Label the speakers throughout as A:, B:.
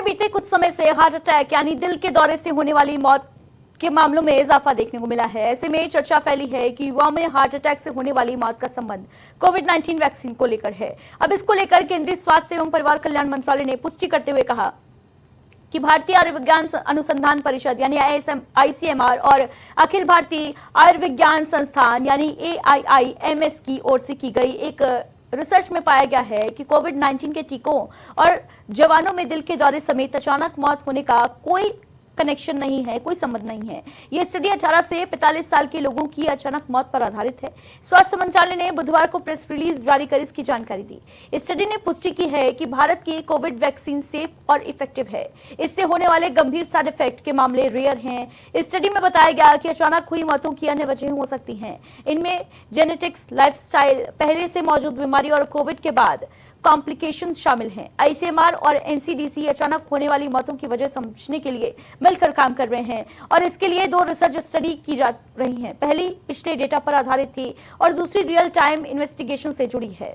A: बीते कुछ समय से हार्ट अटैक यानी दिल के दौरे से होने वाली मौत के मामलों में इजाफा देखने को मिला है। ऐसे में चर्चा फैली है कि युवाओं में हार्ट अटैक से होने वाली मौत का संबंध कोविड-19 वैक्सीन को लेकर है। अब इसको लेकर केंद्रीय स्वास्थ्य एवं परिवार कल्याण मंत्रालय ने पुष्टि करते हुए कहा कि भारतीय आयुर्विज्ञान अनुसंधान परिषद यानी ICMR और अखिल भारतीय आयुर्विज्ञान संस्थान यानी AIIMS की ओर से की गई एक रिसर्च में पाया गया है कि कोविड-19 के टीकों और जवानों में दिल के दौरे समेत अचानक मौत होने का कोई कनेक्शन नहीं है, कोई संबंध नहीं है। यह स्टडी 18 से 45 साल के लोगों की अचानक मौत पर आधारित है। स्वास्थ्य मंत्रालय ने बुधवार को प्रेस रिलीज जारी कर इसकी जानकारी दी। इस स्टडी ने पुष्टि की है कि भारत की कोविड वैक्सीन सेफ और इफेक्टिव है। इससे होने वाले गंभीर साइड इफेक्ट के मामले रेयर हैं। इस स्टडी में बताया गया कि अचानक हुई मौतों की अन्य वजह हो सकती हैं। इनमें जेनेटिक्स, लाइफस्टाइल, पहले से मौजूद बीमारी और कोविड के बाद कॉम्प्लिकेशन शामिल हैं। ICMR और NCDC अचानक होने वाली मौतों की वजह समझने के लिए मिलकर काम कर रहे हैं और इसके लिए 2 रिसर्च स्टडी की जा रही हैं। पहली पिछले डेटा पर आधारित थी और दूसरी रियल टाइम इन्वेस्टिगेशन से जुड़ी है।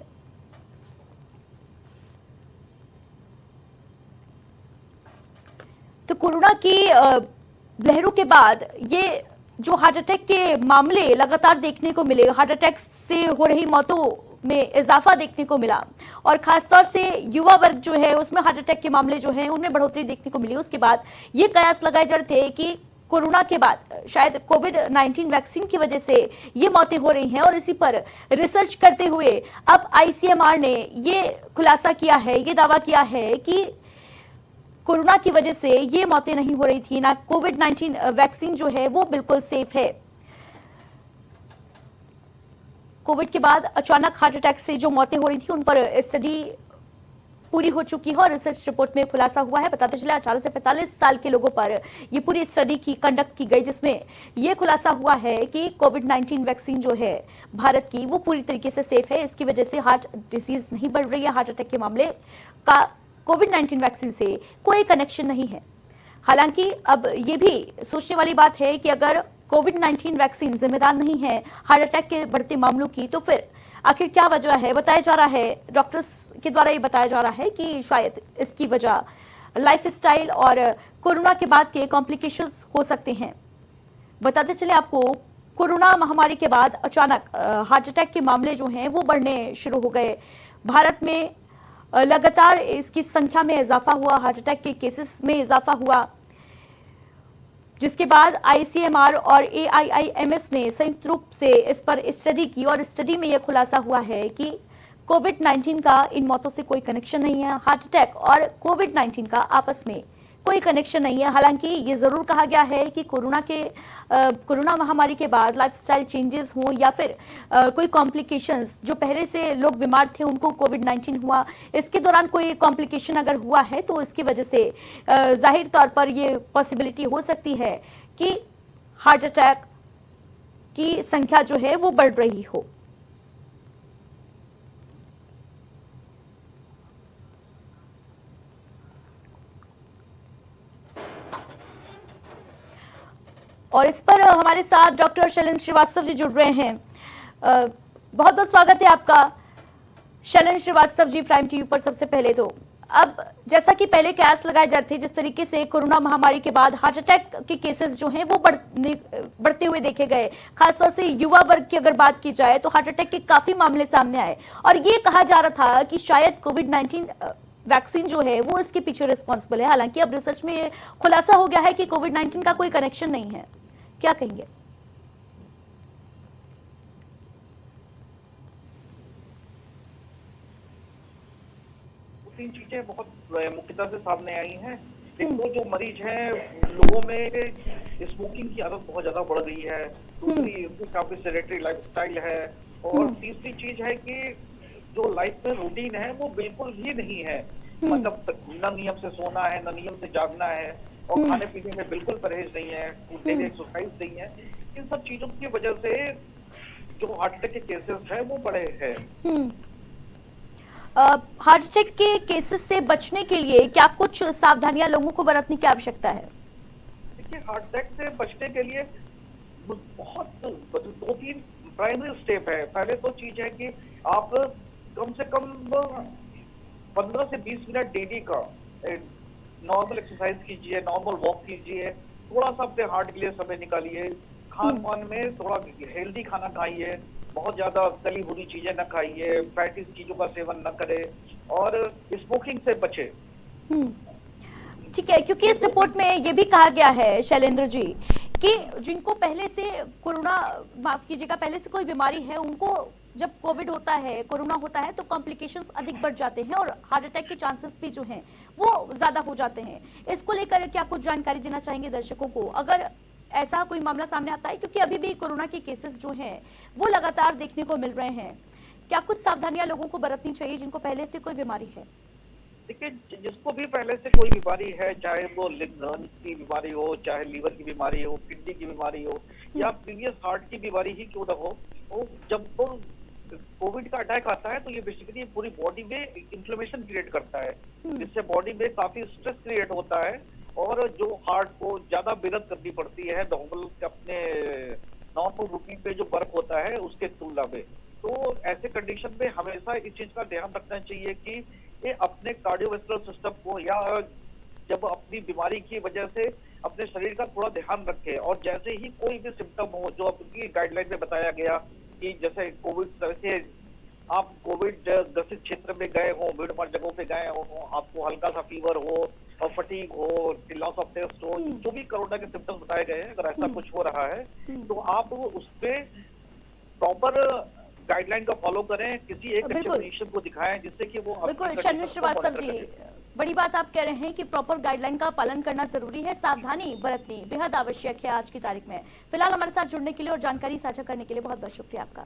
A: तो कोरोना की लहरों के बाद ये जो हार्ट अटैक के मामले लगातार देखने को मिले, हार्ट अटैक से हो रही मौतों में इजाफा देखने को मिला और खासतौर से युवा वर्ग जो है उसमें हार्ट अटैक के मामले जो हैं उनमें बढ़ोतरी देखने को मिली। उसके बाद ये कयास लगाए जा रहे थे कि कोरोना के बाद शायद कोविड-19 वैक्सीन की वजह से ये मौतें हो रही हैं और इसी पर रिसर्च करते हुए अब ICMR ने ये खुलासा किया है, ये दावा किया है कि कोरोना की वजह से ये मौतें नहीं हो रही थी, ना कोविड-19 वैक्सीन जो है वो बिल्कुल सेफ है। कोविड के बाद अचानक हार्ट अटैक से जो मौतें हो रही थी उन पर स्टडी पूरी हो चुकी है और रिसर्च रिपोर्ट में खुलासा हुआ है। बताते चला 18 से 45 साल के लोगों पर ये पूरी स्टडी की कंडक्ट की गई जिसमें ये खुलासा हुआ है कि कोविड-19 वैक्सीन जो है भारत की वो पूरी तरीके से सेफ है। इसकी वजह से हार्ट डिजीज नहीं बढ़ रही है। हार्ट अटैक के मामले का कोविड-19 वैक्सीन से कोई कनेक्शन नहीं है। हालांकि अब ये भी सोचने वाली बात है कि अगर कोविड-19 वैक्सीन जिम्मेदार नहीं है हार्ट अटैक के बढ़ते मामलों की, तो फिर आखिर क्या वजह है। बताया जा रहा है, डॉक्टर्स के द्वारा ये बताया जा रहा है कि शायद इसकी वजह लाइफस्टाइल और कोरोना के बाद के कॉम्प्लिकेशंस हो सकते हैं। बताते चले आपको, कोरोना महामारी के बाद अचानक हार्ट अटैक के मामले जो हैं वो बढ़ने शुरू हो गए। भारत में लगातार इसकी संख्या में इजाफा हुआ, हार्ट अटैक के केसेस में इजाफा हुआ, जिसके बाद ICMR और AIIMS ने संयुक्त रूप से इस पर स्टडी की और स्टडी में यह खुलासा हुआ है कि कोविड-19 का इन मौतों से कोई कनेक्शन नहीं है। हार्ट अटैक और कोविड-19 का आपस में कोई कनेक्शन नहीं है। हालांकि ये जरूर कहा गया है कि कोरोना महामारी के बाद लाइफस्टाइल चेंजेस हों या फिर कोई कॉम्प्लिकेशंस, जो पहले से लोग बीमार थे उनको कोविड-19 हुआ, इसके दौरान कोई कॉम्प्लिकेशन अगर हुआ है तो इसकी वजह से जाहिर तौर पर ये पॉसिबिलिटी हो सकती है कि हार्ट अटैक की संख्या जो है वो बढ़ रही हो। और इस पर हमारे साथ डॉक्टर शैलेंद्र श्रीवास्तव जी जुड़ रहे हैं। बहुत बहुत स्वागत है आपका शैलेंद्र श्रीवास्तव जी प्राइम टीवी पर। सबसे पहले तो अब जैसा कि पहले कयास लगाए जाते थे, जिस तरीके से कोरोना महामारी के बाद हार्ट अटैक के केसेस जो हैं वो बढ़ते हुए देखे गए, खासतौर से युवा वर्ग की अगर बात की जाए तो हार्ट अटैक के काफी मामले सामने आए और ये कहा जा रहा था कि शायद कोविड-19 वैक्सीन जो है वो इसके पीछे रिस्पॉन्सिबल है। हालांकि अब रिसर्च में खुलासा हो गया है कि कोविड-19 का कोई कनेक्शन नहीं है। क्या कहेंगे?
B: तीन चीजें बहुत मुख्यतः से सामने आई हैं। एक तो जो मरीज हैं, लोगों में स्मोकिंग की आदत बहुत ज्यादा बढ़ गई है। दूसरी काफी सेडेटरी लाइफस्टाइल है और तीसरी चीज है कि जो लाइफ में रूटीन है वो बिल्कुल ही नहीं है। मतलब न नियम से सोना है, न नियम से जागना है और खाने पीने में बिल्कुल परहेज नहीं है, डेली एक्सरसाइज नहीं है। इन सब चीजों की वजह से जो हार्ट अटैक के केसेस हैं वो बढ़े हैं।
A: हार्ट अटैक के केसेस से बचने के लिए क्या कुछ सावधानियां लोगों को बरतने की आवश्यकता है?
B: देखिए, हार्ट अटैक से बचने के लिए बहुत 2-3 प्राइमरी स्टेप है। पहले तो चीज है कि आप कम से कम 15 से 20 मिनट डेली का नॉर्मल एक्सरसाइज कीजिए, नॉर्मल वॉक कीजिए, थोड़ा सा अपने हार्ट के लिए समय निकालिए, खान पान में थोड़ा हेल्दी खाना खाइए, बहुत ज्यादा तली भुनी चीजें न खाइए, फैटी चीजों का सेवन न करें और स्मोकिंग से बचे।
A: ठीक है, क्योंकि इस रिपोर्ट में ये भी कहा गया है शैलेंद्र जी कि जिनको पहले से कोरोना, माफ कीजिएगा, पहले से कोई बीमारी है, उनको जब कोविड होता है, कोरोना होता है, तो कॉम्प्लिकेशंस अधिक बढ़ जाते हैं और हार्ट अटैक के चांसेस भी जो हैं वो ज्यादा हो जाते हैं। इसको लेकर क्या कुछ जानकारी देना चाहेंगे दर्शकों को, अगर ऐसा कोई मामला सामने आता है, क्योंकि अभी भी कोरोना के केसेस जो हैं वो लगातार देखने को मिल रहे हैं, क्या कुछ सावधानियां लोगों को बरतनी चाहिए जिनको पहले से कोई बीमारी है?
B: देखिए, जिसको भी पहले से कोई बीमारी है, चाहे वो लिवर की बीमारी हो, चाहे लीवर की बीमारी हो, किडनी की बीमारी हो या प्रीवियस हार्ट की बीमारी ही क्यों ना हो, वो जब तो कोविड का अटैक आता है तो ये बेसिकली पूरी बॉडी में इन्फ्लेमेशन क्रिएट करता है, जिससे बॉडी में काफी स्ट्रेस क्रिएट होता है और जो हार्ट को ज्यादा मेहनत करनी पड़ती है अपने नॉर्मल रूटीन पे जो वर्क होता है उसके तुलना में। तो ऐसे कंडीशन में हमेशा इस चीज का ध्यान रखना चाहिए कि ये अपने कार्डियोवैस्कुलर सिस्टम को या जब अपनी बीमारी की वजह से अपने शरीर का थोड़ा ध्यान रखें और जैसे ही कोई भी सिम्टम हो जो आपकी गाइडलाइन में बताया गया कि जैसे कोविड से आप कोविड ग्रसित क्षेत्र में गए हो, भीड़ भाड़ जगहों पे गए हो, आपको हल्का सा फीवर हो और फटीग हो, लॉस ऑफ टेस्ट हो, जो भी कोरोना के सिम्टम्स बताए गए हैं, अगर ऐसा कुछ हो रहा है तो आप उस पे प्रॉपर गाइडलाइन का फॉलो करें, किसी एक अच्छे फिजिशियन को दिखाएं जिससे कि वो
A: बिल्कुल। शैलेंद्र श्रीवास्तव जी, बड़ी बात आप कह रहे हैं कि प्रॉपर गाइडलाइन का पालन करना जरूरी है, सावधानी बरतनी बेहद आवश्यक है आज की तारीख में। फिलहाल हमारे साथ जुड़ने के लिए और जानकारी साझा करने के लिए बहुत बहुत शुक्रिया आपका।